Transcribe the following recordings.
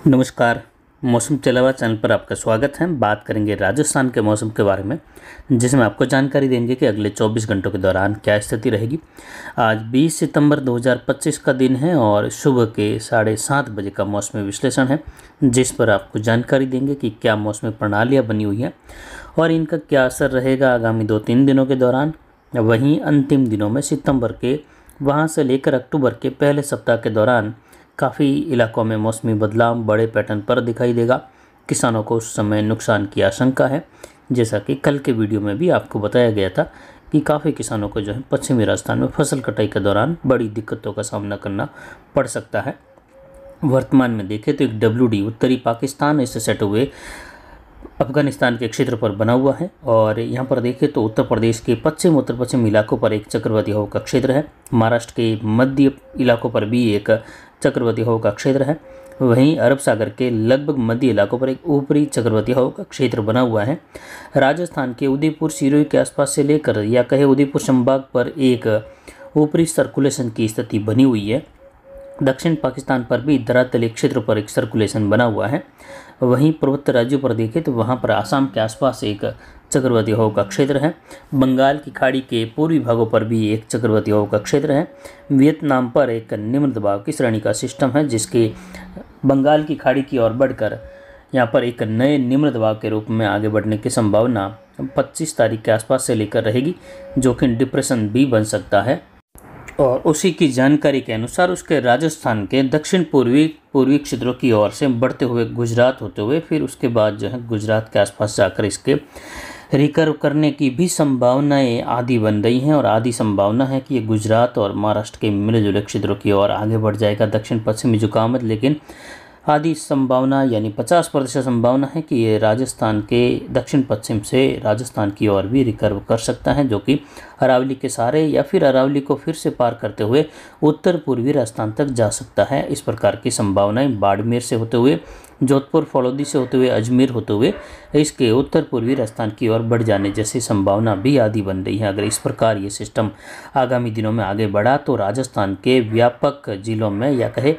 नमस्कार। मौसम चलावा चैनल पर आपका स्वागत है। बात करेंगे राजस्थान के मौसम के बारे में, जिसमें आपको जानकारी देंगे कि अगले 24 घंटों के दौरान क्या स्थिति रहेगी। आज 20 सितंबर 2025 का दिन है और सुबह के 7:30 बजे का मौसमी विश्लेषण है, जिस पर आपको जानकारी देंगे कि क्या मौसमी प्रणालियाँ बनी हुई हैं और इनका क्या असर रहेगा आगामी 2-3 दिनों के दौरान। वहीं अंतिम दिनों में सितंबर के वहाँ से लेकर अक्टूबर के पहले सप्ताह के दौरान काफ़ी इलाकों में मौसमी बदलाव बड़े पैटर्न पर दिखाई देगा। किसानों को उस समय नुकसान की आशंका है। जैसा कि कल के वीडियो में भी आपको बताया गया था कि काफ़ी किसानों को पश्चिमी राजस्थान में फसल कटाई के दौरान बड़ी दिक्कतों का सामना करना पड़ सकता है। वर्तमान में देखें तो एक WD उत्तरी पाकिस्तान इससे सटे हुए अफगानिस्तान के क्षेत्र पर बना हुआ है और यहाँ पर देखें तो उत्तर प्रदेश के उत्तर पश्चिम इलाकों पर एक चक्रवाती हवा का क्षेत्र है। महाराष्ट्र के मध्य इलाकों पर भी एक चक्रवाती हवा का क्षेत्र है। वहीं अरब सागर के लगभग मध्य इलाकों पर एक ऊपरी चक्रवाती हवा का क्षेत्र बना हुआ है। राजस्थान के उदयपुर सिरोही के आसपास से लेकर या कहे उदयपुर संभाग पर एक ऊपरी सर्कुलेशन की स्थिति बनी हुई है। दक्षिण पाकिस्तान पर भी धरातलीय क्षेत्र पर एक सर्कुलेशन बना हुआ है। वहीं पर्वत राज्यों पर देखें तो वहां पर आसाम के आसपास एक चक्रवाती हवा का क्षेत्र है। बंगाल की खाड़ी के पूर्वी भागों पर भी एक चक्रवाती हवा का क्षेत्र है। वियतनाम पर एक निम्न दबाव की श्रेणी का सिस्टम है, जिसके बंगाल की खाड़ी की ओर बढ़कर यहाँ पर एक नए निम्न दबाव के रूप में आगे बढ़ने की संभावना 25 तारीख के आसपास से लेकर रहेगी, जो कि डिप्रेशन भी बन सकता है। और उसी की जानकारी के अनुसार उसके राजस्थान के दक्षिण पूर्वी क्षेत्रों की ओर से बढ़ते हुए गुजरात होते हुए फिर उसके बाद गुजरात के आसपास जाकर इसके रिकर्व करने की भी संभावनाएं आधी बन रही हैं। और आधी संभावना है कि ये गुजरात और महाराष्ट्र के मिले जुले क्षेत्रों की ओर आगे बढ़ जाएगा दक्षिण पश्चिमी झुकाव। लेकिन आधी संभावना यानी 50% संभावना है कि ये राजस्थान के दक्षिण पश्चिम से राजस्थान की ओर भी रिकर्व कर सकता है, जो कि अरावली के सहारे या फिर अरावली को फिर से पार करते हुए उत्तर पूर्वी राजस्थान तक जा सकता है। इस प्रकार की संभावनाएं बाड़मेर से होते हुए जोधपुर फलौदी से होते हुए अजमेर होते हुए इसके उत्तर पूर्वी राजस्थान की ओर बढ़ जाने जैसी संभावना भी आधी बन रही है। अगर इस प्रकार ये सिस्टम आगामी दिनों में आगे बढ़ा तो राजस्थान के व्यापक जिलों में या कहे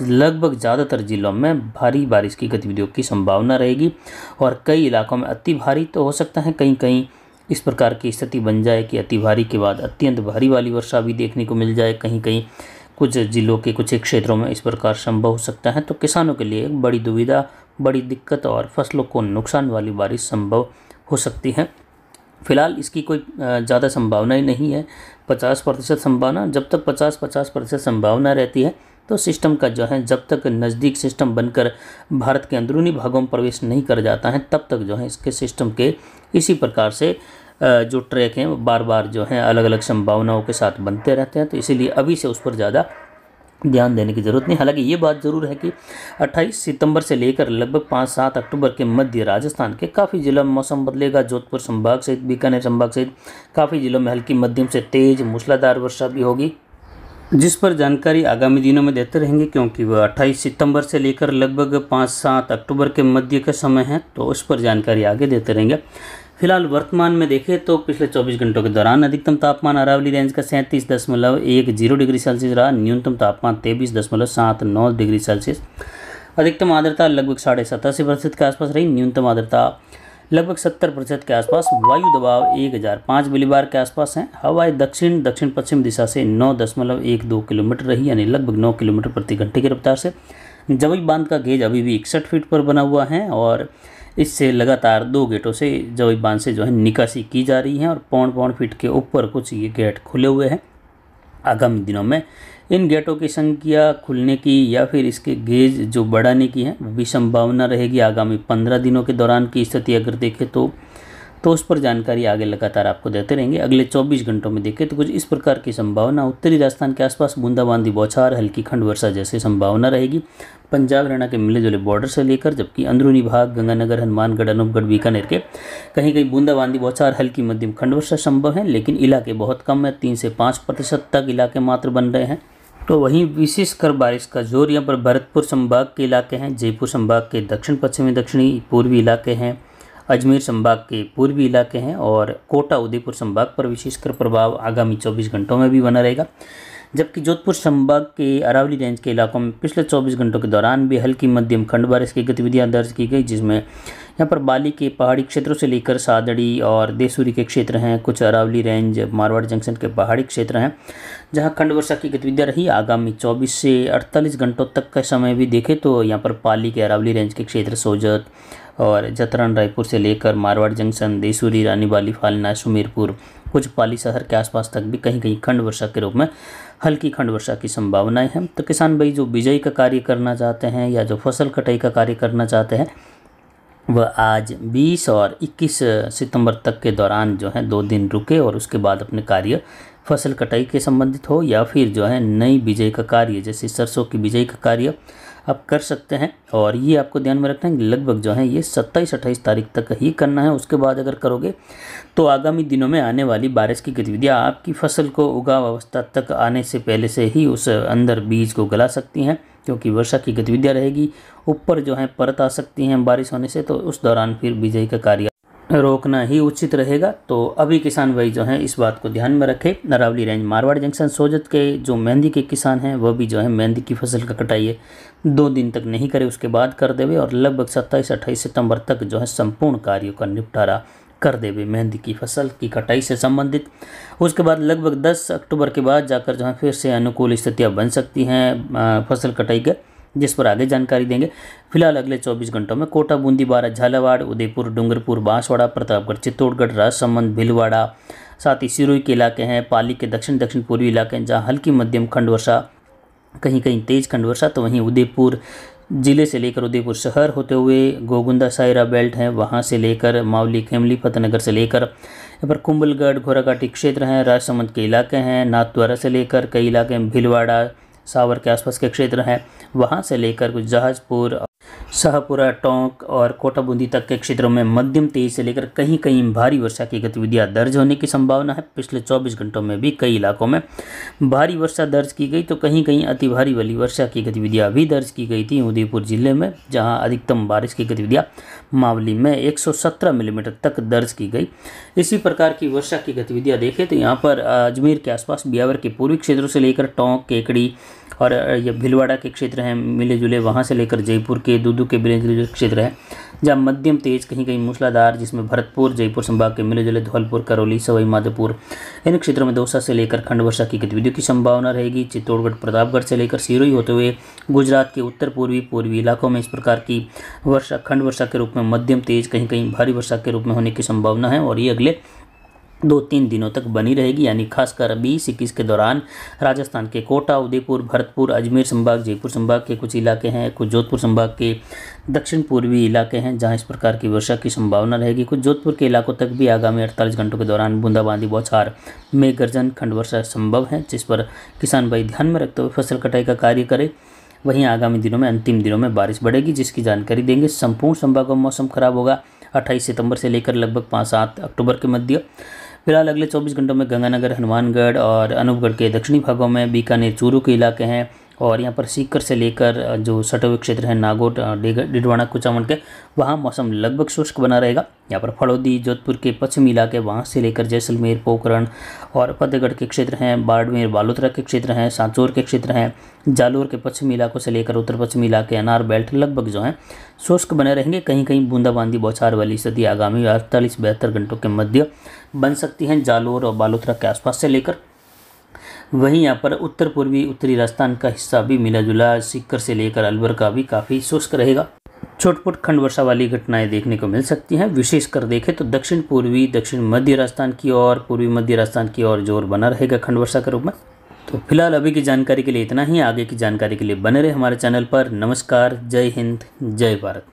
लगभग ज़्यादातर जिलों में भारी बारिश की गतिविधियों की संभावना रहेगी और कई इलाकों में अति भारी तो हो सकता है। कहीं कहीं इस प्रकार की स्थिति बन जाए कि अति भारी के बाद अत्यंत भारी वाली वर्षा भी देखने को मिल जाए। कहीं कहीं कुछ जिलों के कुछ एक क्षेत्रों में इस प्रकार संभव हो सकता है। तो किसानों के लिए एक बड़ी दुविधा, बड़ी दिक्कत और फसलों को नुकसान वाली बारिश संभव हो सकती है। फिलहाल इसकी कोई ज़्यादा संभावना ही नहीं है। 50% संभावना, जब तक 50% संभावना रहती है तो सिस्टम का जब तक नज़दीक सिस्टम बनकर भारत के अंदरूनी भागों में प्रवेश नहीं कर जाता है, तब तक इसके सिस्टम के इसी प्रकार से जो ट्रैक हैं बार बार अलग अलग संभावनाओं के साथ बनते रहते हैं। तो इसीलिए अभी से उस पर ज़्यादा ध्यान देने की ज़रूरत नहीं। हालांकि ये बात ज़रूर है कि 28 सितंबर से लेकर लगभग 5-7 अक्टूबर के मध्य राजस्थान के काफ़ी जिलों में मौसम बदलेगा। जोधपुर संभाग सहित बीकानेर संभाग सहित काफ़ी जिलों में हल्की मध्यम से तेज़ मूसलाधार वर्षा भी होगी, जिस पर जानकारी आगामी दिनों में देते रहेंगे, क्योंकि वह 28 सितंबर से लेकर लगभग 5-7 अक्टूबर के मध्य का समय है, तो उस पर जानकारी आगे देते रहेंगे। फिलहाल वर्तमान में देखें तो पिछले 24 घंटों के दौरान अधिकतम तापमान अरावली रेंज का 37.10 डिग्री सेल्सियस रहा। न्यूनतम तापमान 23.79 डिग्री सेल्सियस। अधिकतम आर्द्रता लगभग 87% के आसपास रही। न्यूनतम आर्द्रता लगभग 70% के आसपास। वायु दबाव 1005 मिलीबार के आसपास है। हवाएं दक्षिण पश्चिम दिशा से 9.12 किलोमीटर रही, यानी लगभग 9 किलोमीटर प्रति घंटे की रफ्तार से। जवई बांध का गेज अभी भी 61 फीट पर बना हुआ है और इससे लगातार 2 गेटों से जवई बांध से निकासी की जा रही है और 0.5 फीट के ऊपर कुछ ये गेट खुले हुए हैं। आगामी दिनों में इन गेटों की संख्या खुलने की या फिर इसके गेज जो बढ़ाने की है भी संभावना रहेगी आगामी 15 दिनों के दौरान की स्थिति अगर देखें तो उस पर जानकारी आगे लगातार आपको देते रहेंगे। अगले 24 घंटों में देखें तो कुछ इस प्रकार की संभावना उत्तरी राजस्थान के आसपास बूंदाबांदी बौछार हल्की खंड वर्षा जैसी संभावना रहेगी पंजाब हरियाणा के मिले जुले बॉर्डर से लेकर, जबकि अंदरूनी भाग गंगानगर हनुमानगढ़ अनूपगढ़ बीकानेर के कहीं कहीं बूंदाबांदी बौछार हल्की मध्यम खंड वर्षा संभव है, लेकिन इलाके बहुत कम है। 3 से 5% तक इलाके मात्र बन रहे हैं। तो वहीं विशेषकर बारिश का जोर यहाँ पर भरतपुर संभाग के इलाके हैं, जयपुर संभाग के दक्षिण पश्चिमी दक्षिणी पूर्वी इलाके हैं, अजमेर संभाग के पूर्वी इलाके हैं और कोटा उदयपुर संभाग पर विशेषकर प्रभाव आगामी 24 घंटों में भी बना रहेगा। जबकि जोधपुर संभाग के अरावली रेंज के इलाकों में पिछले 24 घंटों के दौरान भी हल्की मध्यम खंड बारिश की गतिविधियां दर्ज की गई, जिसमें यहाँ पर बाली के पहाड़ी क्षेत्रों से लेकर सादड़ी और देसूरी के क्षेत्र हैं, कुछ अरावली रेंज मारवाड़ जंक्शन के पहाड़ी क्षेत्र हैं जहाँ खंड वर्षा की गतिविधियाँ रही। आगामी 24 से 48 घंटों तक का समय भी देखें तो यहाँ पर पाली के अरावली रेंज के क्षेत्र सोजत और जतरन रायपुर से लेकर मारवाड़ जंक्शन, देसूरी, रानी बाली, फालना, सुमेरपुर, कुछ पाली शहर के आसपास तक भी कहीं कहीं खंड वर्षा के रूप में हल्की खंड वर्षा की संभावनाएं हैं। तो किसान भाई जो बिजाई का कार्य करना चाहते हैं या जो फसल कटाई का कार्य करना चाहते हैं वह आज 20 और 21 सितंबर तक के दौरान जो है 2 दिन रुके और उसके बाद अपने कार्य फसल कटाई के संबंधित हो या फिर जो है नई बिजाई का कार्य जैसे सरसों की बिजाई का कार्य आप कर सकते हैं। और ये आपको ध्यान में रखना है कि लगभग जो है ये 27-28 तारीख तक ही करना है। उसके बाद अगर करोगे तो आगामी दिनों में आने वाली बारिश की गतिविधियाँ आपकी फसल को उगाव अवस्था तक आने से पहले से ही उस अंदर बीज को गला सकती हैं, क्योंकि वर्षा की गतिविधियाँ रहेगी, ऊपर जो है परत आ सकती हैं बारिश होने से, तो उस दौरान फिर बिजाई का कार्य रोकना ही उचित रहेगा। तो अभी किसान भाई जो हैं इस बात को ध्यान में रखें। अरावली रेंज मारवाड़ जंक्शन सोजत के जो मेहंदी के किसान हैं वह भी जो है मेहंदी की फसल का कटाई है 2 दिन तक नहीं करे, उसके बाद कर देवे और लगभग 27-28 सितंबर तक जो है संपूर्ण कार्यों का निपटारा कर देवे मेहंदी की फसल की कटाई से संबंधित। उसके बाद लगभग 10 अक्टूबर के बाद जाकर जो है फिर से अनुकूल स्थितियाँ बन सकती हैं फसल कटाई के, जिस पर आगे जानकारी देंगे। फिलहाल अगले 24 घंटों में कोटा, बूंदी, बारां, झालावाड़, उदयपुर, डूंगरपुर, बांसवाड़ा, प्रतापगढ़, चित्तौड़गढ़, राजसमंद, भीलवाड़ा, साथ ही सिरोही के इलाके हैं, पाली के दक्षिण दक्षिण पूर्वी इलाके हैं जहाँ हल्की मध्यम खंड वर्षा, कहीं कहीं तेज खंड वर्षा, तो वहीं उदयपुर जिले से लेकर उदयपुर शहर होते हुए गोगुंदा सायरा बेल्ट हैं, वहाँ से लेकर मावली, खेमली, फतेहनगर से लेकर यहाँ पर कुंभलगढ़, घोराघाटी क्षेत्र हैं, राजसमंद के इलाके हैं, नाथद्वारा से लेकर कई इलाके में भीलवाड़ा, सावर के आसपास के क्षेत्र हैं, वहाँ से लेकर कुछ जहाजपुर, शाहपुरा, टोंक और कोटा, बूंदी तक के क्षेत्रों में मध्यम तेज से लेकर कहीं कहीं भारी वर्षा की गतिविधियां दर्ज होने की संभावना है। पिछले 24 घंटों में भी कई इलाकों में भारी वर्षा दर्ज की गई, तो कहीं कहीं अति भारी वाली वर्षा की गतिविधियां भी दर्ज की गई थी उदयपुर जिले में, जहां अधिकतम बारिश की गतिविधियां मावली में 117 मिलीमीटर तक दर्ज की गई। इसी प्रकार की वर्षा की गतिविधियां देखें तो यहाँ पर अजमेर के आसपास ब्यावर के पूर्वी क्षेत्रों से लेकर टोंक, केकड़ी और ये भीलवाड़ा के क्षेत्र हैं मिले जुले, वहाँ से लेकर जयपुर के दूदू के मिले जुले क्षेत्र हैं जहाँ मध्यम तेज कहीं कहीं मूसलाधार, जिसमें भरतपुर, जयपुर संभाग के मिले जुले धौलपुर, करौली, सवाई माधोपुर इन क्षेत्रों में दौसा से लेकर खंड वर्षा की गतिविधियों की संभावना रहेगी। चित्तौड़गढ़, प्रतापगढ़ से लेकर सिरोही होते हुए गुजरात के उत्तर पूर्वी इलाकों में इस प्रकार की वर्षा खंड वर्षा के रूप में मध्यम तेज, कहीं कहीं भारी वर्षा के रूप में होने की संभावना है और ये अगले 2-3 दिनों तक बनी रहेगी। यानी खासकर 20-21 के दौरान राजस्थान के कोटा, उदयपुर, भरतपुर, अजमेर संभाग, जयपुर संभाग के कुछ इलाके हैं, कुछ जोधपुर संभाग के दक्षिण पूर्वी इलाके हैं जहां इस प्रकार की वर्षा की संभावना रहेगी। कुछ जोधपुर के इलाकों तक भी आगामी 48 घंटों के दौरान बूंदाबांदी, बौछार, मेघ गर्जन, खंड वर्षा संभव है, जिस पर किसान भाई ध्यान में रखते हुए फसल कटाई का कार्य करें। वहीं आगामी दिनों में अंतिम दिनों में बारिश बढ़ेगी, जिसकी जानकारी देंगे। संपूर्ण संभागों में मौसम खराब होगा 28 सितंबर से लेकर लगभग 5-7 अक्टूबर के मध्य। फिलहाल अगले 24 घंटों में गंगानगर, हनुमानगढ़ और अनूपगढ़ के दक्षिणी भागों में, बीकानेर, चूरू के इलाके हैं और यहाँ पर सीकर से लेकर जो सटे हुए क्षेत्र हैं नागौर, डिडवाना, कुचामन के, वहाँ मौसम लगभग शुष्क बना रहेगा। यहाँ पर फड़ौदी, जोधपुर के पश्चिमी इलाके, वहाँ से लेकर जैसलमेर, पोखरण और फतेहगढ़ के क्षेत्र हैं, बाड़मेर, बालोतरा के क्षेत्र हैं, सांचौर के क्षेत्र हैं, जालोर के पश्चिमी इलाकों से लेकर उत्तर पश्चिमी इलाके, अनार बेल्ट लगभग जो है शुष्क बने रहेंगे। कहीं कहीं बूंदाबांदी, बौछार वाली स्थिति आगामी 48-72 घंटों के मध्य बन सकती हैं जालोर और बालोतरा के आसपास से लेकर। वहीं यहाँ पर उत्तर पूर्वी उत्तरी राजस्थान का हिस्सा भी मिला जुला, सीकर से लेकर अलवर का भी काफ़ी शुष्क रहेगा। छोटपुट खंड वर्षा वाली घटनाएं देखने को मिल सकती हैं। विशेषकर देखें तो दक्षिण पूर्वी, दक्षिण मध्य राजस्थान की ओर, पूर्वी मध्य राजस्थान की ओर जोर बना रहेगा खंड वर्षा के रूप में। तो फिलहाल अभी की जानकारी के लिए इतना ही। आगे की जानकारी के लिए बने रहे हमारे चैनल पर। नमस्कार, जय हिंद, जय भारत।